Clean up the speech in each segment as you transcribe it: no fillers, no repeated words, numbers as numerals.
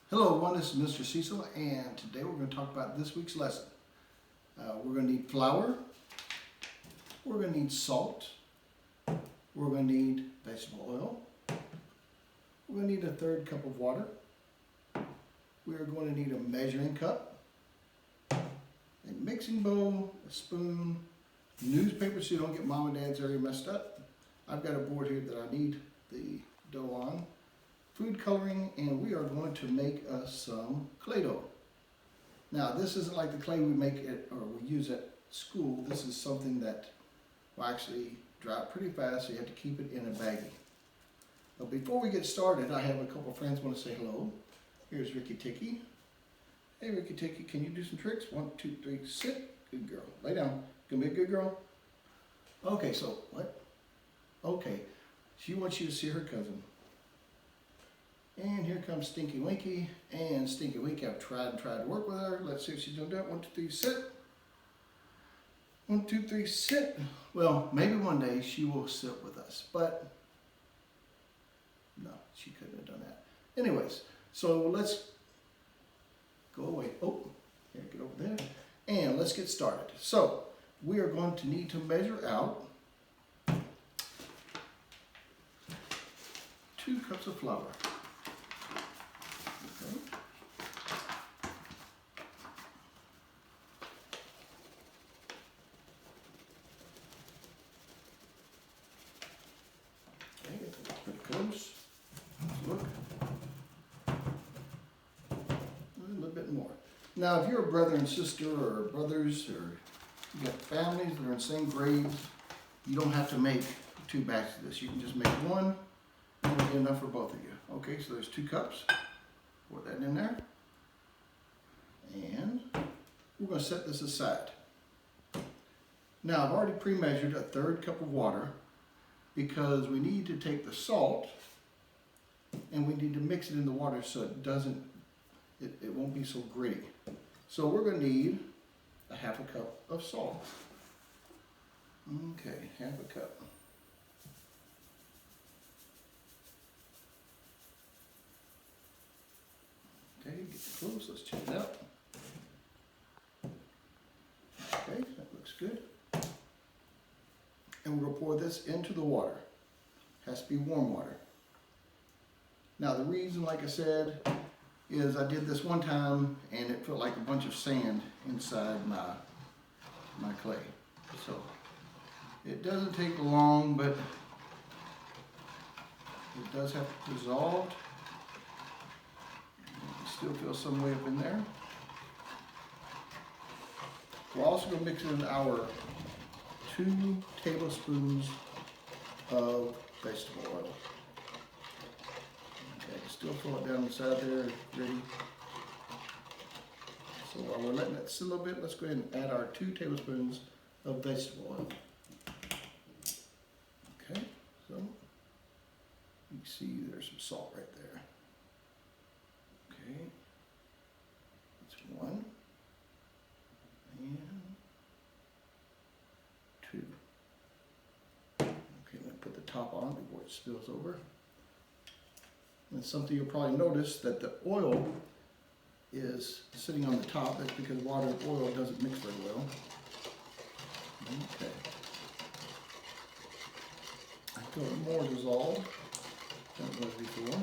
Hello everyone, this is Mr. Cecil, and today we're going to talk about this week's lesson. We're going to need flour, we're going to need salt, we're going to need vegetable oil, we're going to need a third cup of water, we are going to need a measuring cup, a mixing bowl, a spoon, newspaper so you don't get mom and dad's area messed up. I've got a board here that I need the dough on. Food coloring, and we are going to make us some clay dough. Now this isn't like the clay we make or we use at school. This is something that will actually dry out pretty fast, so you have to keep it in a baggie. But before we get started, I have a couple of friends want to say hello. Here's Ricky Ticky. Hey Ricky Ticky, can you do some tricks? 1, 2, 3, sit. Good girl. Lay down. Gonna be a good girl? Okay, so what? Okay, she wants you to see her cousin. And here comes Stinky Winky, and Stinky Winky, I've tried to work with her. Let's see if she's gonna do it. 1, 2, 3, sit. 1, 2, 3, sit. Well, maybe one day she will sit with us, but no, she couldn't have done that. Anyways, so let's go away. Oh, here, get over there. And let's get started. So we are going to need to measure out 2 cups of flour. Pretty close. Let's look. A little bit more. Now, if you're a brother and sister, or brothers, or you got families that are in the same grades, you don't have to make 2 batches of this. You can just make 1, and it'll be enough for both of you. Okay, so there's 2 cups. Pour that in there. And we're going to set this aside. Now, I've already pre-measured a 1/3 cup of water, because we need to take the salt and we need to mix it in the water so it won't be so gritty. So we're going to need a 1/2 cup of salt. Okay, 1/2 cup. Okay, get close, let's check it out. Okay, that looks good. And we're going to pour this into the water. It has to be warm water. Now the reason, like I said, is I did this one time and it felt like a bunch of sand inside my clay. So it doesn't take long, but it does have to dissolve. You still feel some way up in there. We're also going to mix in our 2 tablespoons of vegetable oil. Okay, still throw it down inside there, ready. So while we're letting it sit a little bit, let's go ahead and add our 2 tablespoons of vegetable oil. Okay, so you can see there's some salt right there. Okay, that's 1 and 2. Okay, I'm going to put the top on before it spills over. And something you'll probably notice that the oil is sitting on the top. That's because water and oil doesn't mix very well. Okay. I feel it more dissolved than it was before.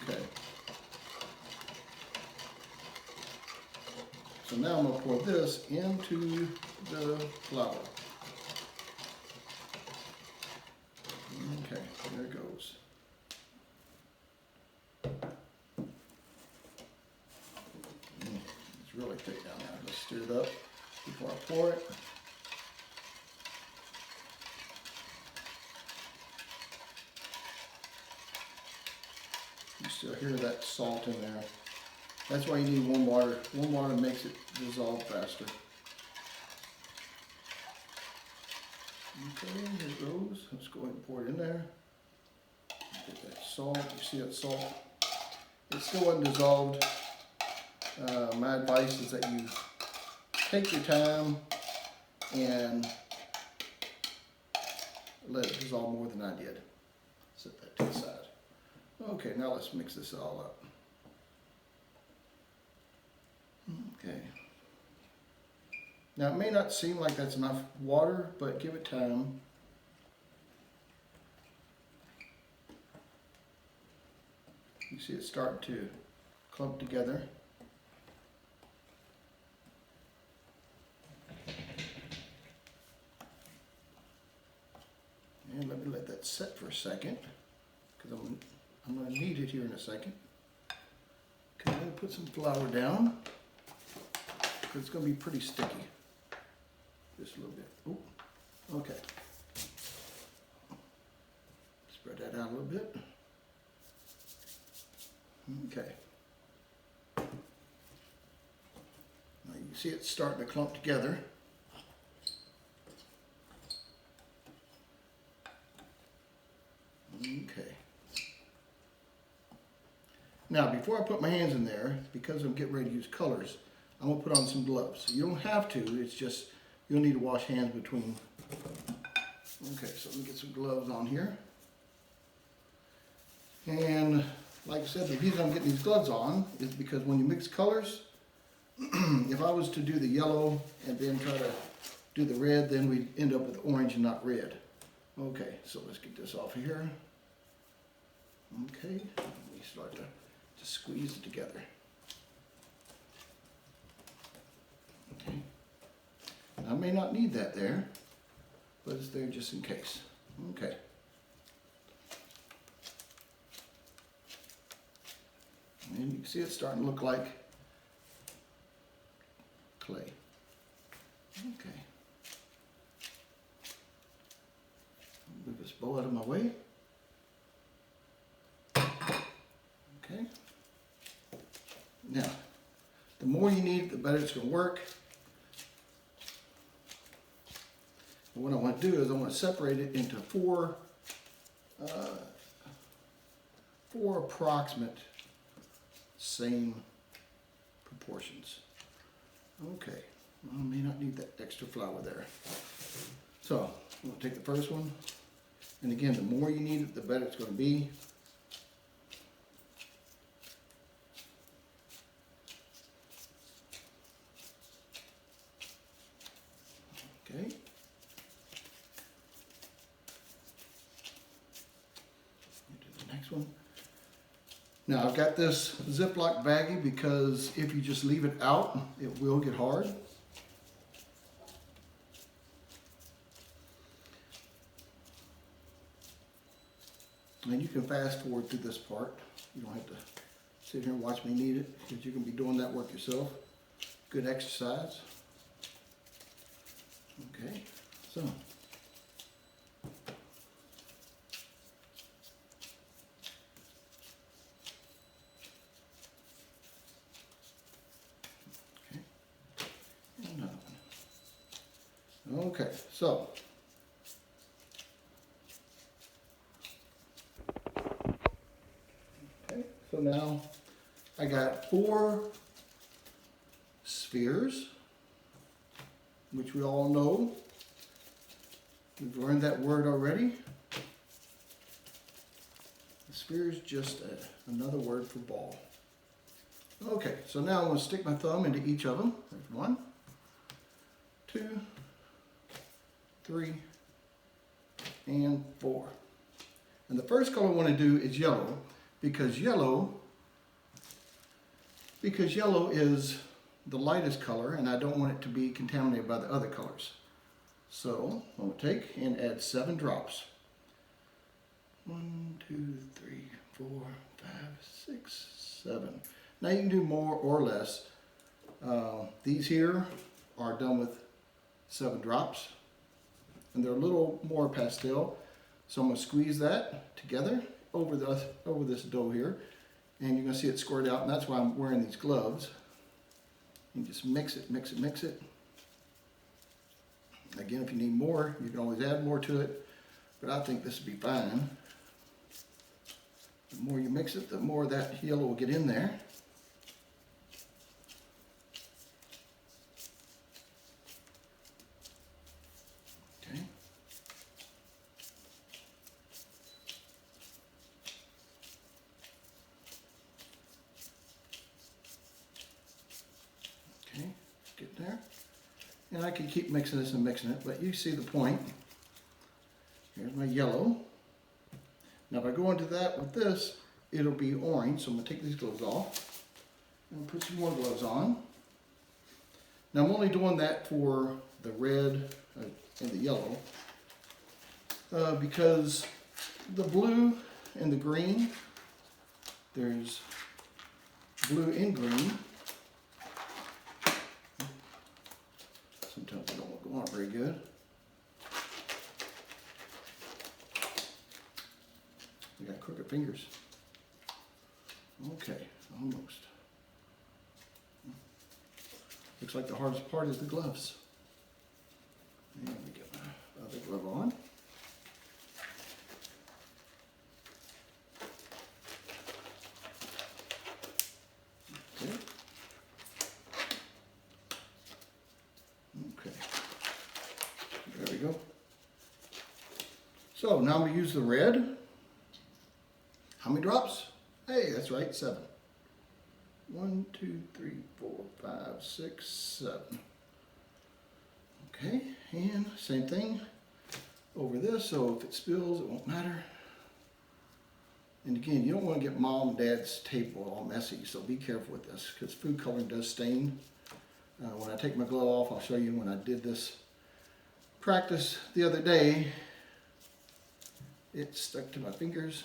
Okay. So now I'm going to pour this into the flour. Okay, there it goes. It's really thick down there. Let's stir it up before I pour it. You still hear that salt in there. That's why you need warm water. Warm water makes it dissolve faster. Okay, here it goes. Let's go ahead and pour it in there. Get that salt. You see that salt? It's still undissolved. My advice is that you take your time and let it dissolve more than I did. Set that to the side. Okay, now let's mix this all up. Okay. Now it may not seem like that's enough water, but give it time. You see it starting to clump together. And let me let that set for a second, because I'm going to need it here in a second. Okay, I'm going to put some flour down, because it's going to be pretty sticky. Just a little bit. Ooh, okay. Spread that out a little bit. Okay. Now you can see it's starting to clump together. Okay. Now, before I put my hands in there, because I'm getting ready to use colors, I'm going to put on some gloves. You don't have to, it's just you'll need to wash hands between. Okay, so let me get some gloves on here. And like I said, the reason I'm getting these gloves on is because when you mix colors, if I was to do the yellow and then try to do the red, then we'd end up with orange and not red. Okay, so let's get this off here. Okay, we start to squeeze it together. Okay, I may not need that there, but it's there just in case. Okay. And you can see it's starting to look like clay. Okay. Move this bowl out of my way. Okay. Now, the more you need, the better it's going to work. And what I want to do is I want to separate it into four approximate same proportions. Okay, I may not need that extra flour there. So, I'm going to take the first one, and again, the more you need it, the better it's going to be. Okay. Do the next one. Now I've got this Ziploc baggie because if you just leave it out, it will get hard. And you can fast forward through this part. You don't have to sit here and watch me knead it, because you can be doing that work yourself. Good exercise. Okay, so. Okay, so now I got 4 spheres, which we all know. We've learned that word already. The sphere is just another word for ball. Okay, so now I'm going to stick my thumb into each of them. There's 1, 2, 3, and 4. And the first color I want to do is yellow, because yellow is the lightest color, and I don't want it to be contaminated by the other colors. So I'm going to take and add 7 drops. 1, 2, 3, 4, 5, 6, 7. Now you can do more or less. These here are done with 7 drops. And they're a little more pastel, so I'm going to squeeze that together over this dough here, and you're going to see it squirt out, and that's why I'm wearing these gloves. You just mix it, mix it, mix it. Again, if you need more, you can always add more to it, but I think this would be fine. The more you mix it, the more that yellow will get in there. And I can keep mixing this and mixing it, but you see the point. Here's my yellow. Now if I go into that with this, it'll be orange, so I'm going to take these gloves off and put some more gloves on. Now I'm only doing that for the red and the yellow because the blue and the green, there's blue and green. Sometimes they don't go on very good. I got crooked fingers. Okay, almost. Looks like the hardest part is the gloves. And let me get my other glove on. Okay. Okay. There we go. So now I'm going to use the red. How many drops? Hey, that's right, 7. 1, 2, 3, 4, 5, 6, 7. Okay, and same thing over this, so if it spills, it won't matter. And again, you don't want to get mom and dad's table all messy, so be careful with this, because food coloring does stain. When I take my glove off, I'll show you when I did this practice the other day, it stuck to my fingers.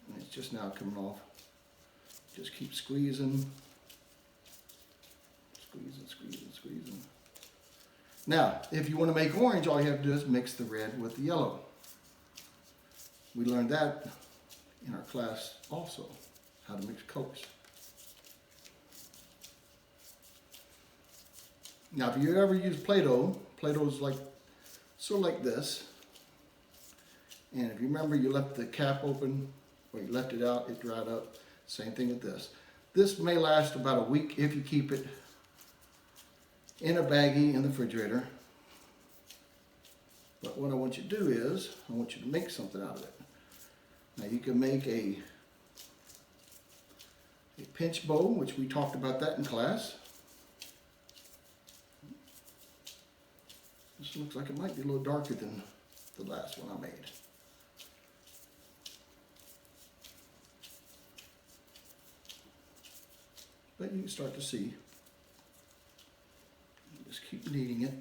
And it's just now coming off. Just keep squeezing. Squeezing, squeezing, squeezing. Now, if you want to make orange, all you have to do is mix the red with the yellow. We learned that in our class also, how to mix colors. Now, if you ever use Play-Doh, Play-Doh is like, sort of like this. And if you remember, you left the cap open, or you left it out, it dried up. Same thing with this. This may last about a week if you keep it in a baggie in the refrigerator. But what I want you to do is, I want you to make something out of it. Now you can make a pinch bow, which we talked about that in class. This looks like it might be a little darker than the last one I made. But you can start to see. Just keep kneading it.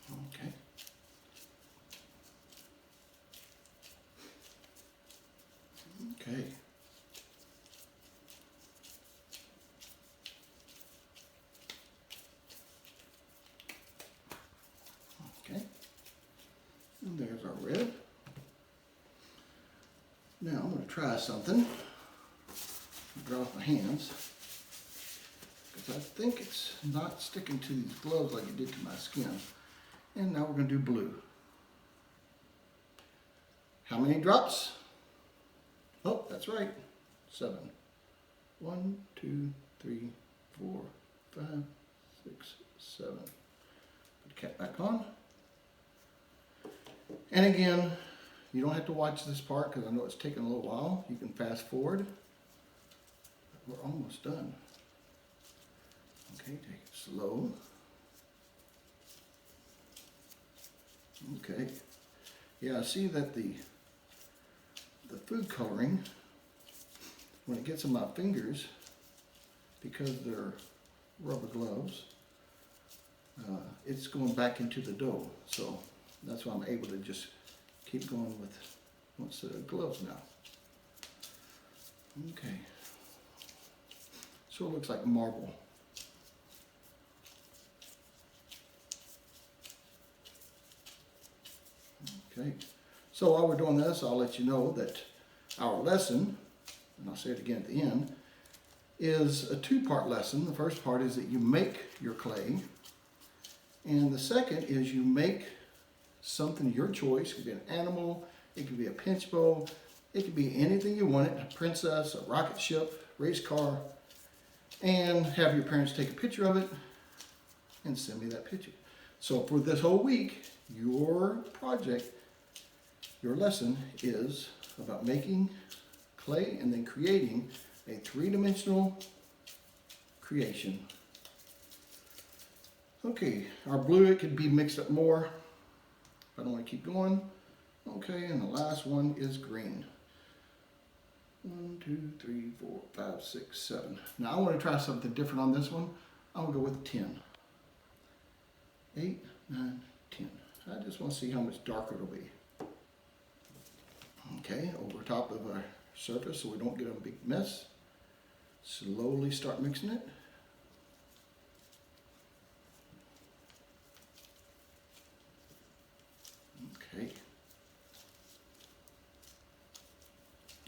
Okay. Okay. Okay. And there's our red. Now I'm going to try something. Dry off my hands, because I think it's not sticking to these gloves like it did to my skin. And now we're going to do blue. How many drops? Oh, that's right, 7. 1, 2, 3, 4, 5, 6, 7. Put the cap back on. And again, you don't have to watch this part because I know it's taking a little while. You can fast forward. We're almost done. Okay, take it slow. Okay. Yeah, I see that the food coloring, when it gets in my fingers, because they're rubber gloves, it's going back into the dough. So that's why I'm able to just keep going with one set of gloves now. Okay. So it looks like marble. Okay, so while we're doing this, I'll let you know that our lesson, and I'll say it again at the end, is a 2-part lesson. The first part is that you make your clay, and the second is you make something of your choice. It could be an animal, it could be a pinch bow, it could be anything you want it, a princess, a rocket ship, race car, and have your parents take a picture of it and send me that picture. So for this whole week, your project, your lesson is about making clay and then creating a 3-dimensional creation. Okay, our blue, it could be mixed up more. I don't want to keep going. Okay, and the last one is green. 1, 2, 3, 4, 5, 6, 7. Now I want to try something different on this one. I'm going to go with 10. 8, 9, 10. I just want to see how much darker it'll be. Okay, over top of our surface so we don't get a big mess. Slowly start mixing it. Okay.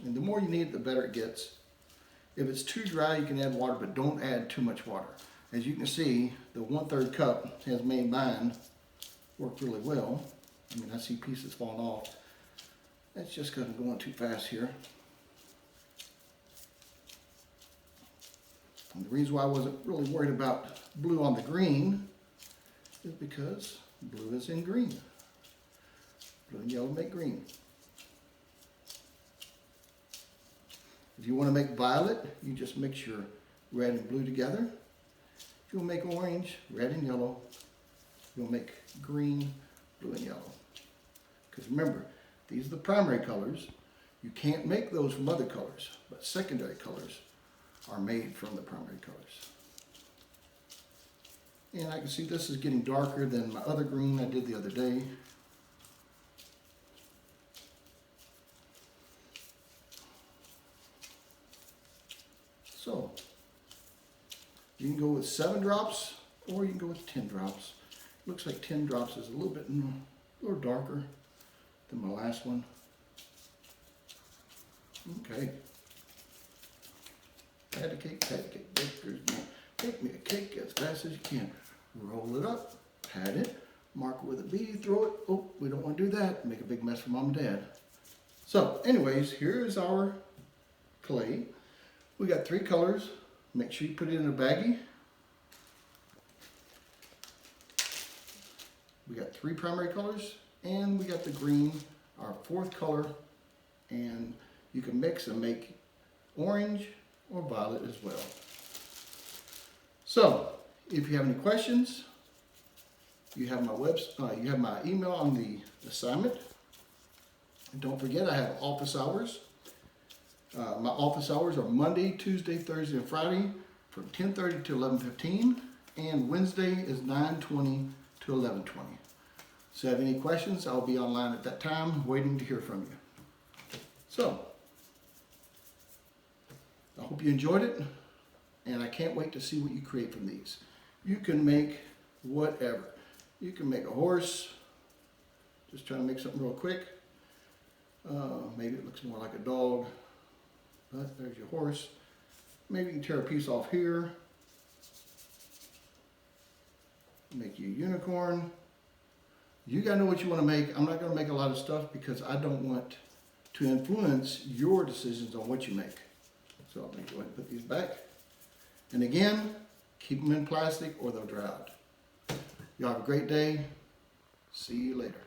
And the more you need, the better it gets. If it's too dry, you can add water, but don't add too much water. As you can see, the 1/3 cup has made mine work really well. I mean, I see pieces falling off. That's just because I'm going too fast here. And the reason why I wasn't really worried about blue on the green is because blue is in green. Blue and yellow make green. If you want to make violet, you just mix your red and blue together. If you want to make orange, red and yellow. You'll make green, blue and yellow. Because remember, these are the primary colors. You can't make those from other colors, but secondary colors are made from the primary colors. And I can see this is getting darker than my other green I did the other day. So, you can go with 7 drops or you can go with 10 drops. Looks like 10 drops is a little darker than my last one. Okay. Pat a cake, bakers, bake me a cake as fast as you can. Roll it up, pat it, mark it with a B, throw it. Oh, we don't want to do that. Make a big mess for mom and dad. So, anyways, here's our clay. We got 3 colors. Make sure you put it in a baggie. We got 3 primary colors, and we got the green, our 4th color, and you can mix and make orange or violet as well. So, if you have any questions, you have my email on the assignment. And don't forget, I have office hours. My office hours are Monday, Tuesday, Thursday, and Friday from 10:30 to 11:15, and Wednesday is 9:20 to 11:20. So if you have any questions, I'll be online at that time waiting to hear from you. So, I hope you enjoyed it, and I can't wait to see what you create from these. You can make whatever. You can make a horse, just trying to make something real quick. Maybe it looks more like a dog, but there's your horse. Maybe you can tear a piece off here. Make you a unicorn. You gotta know what you want to make. I'm not going to make a lot of stuff because I don't want to influence your decisions on what you make. So I'm going to go ahead and put these back. And again, keep them in plastic or they'll dry out. Y'all have a great day. See you later.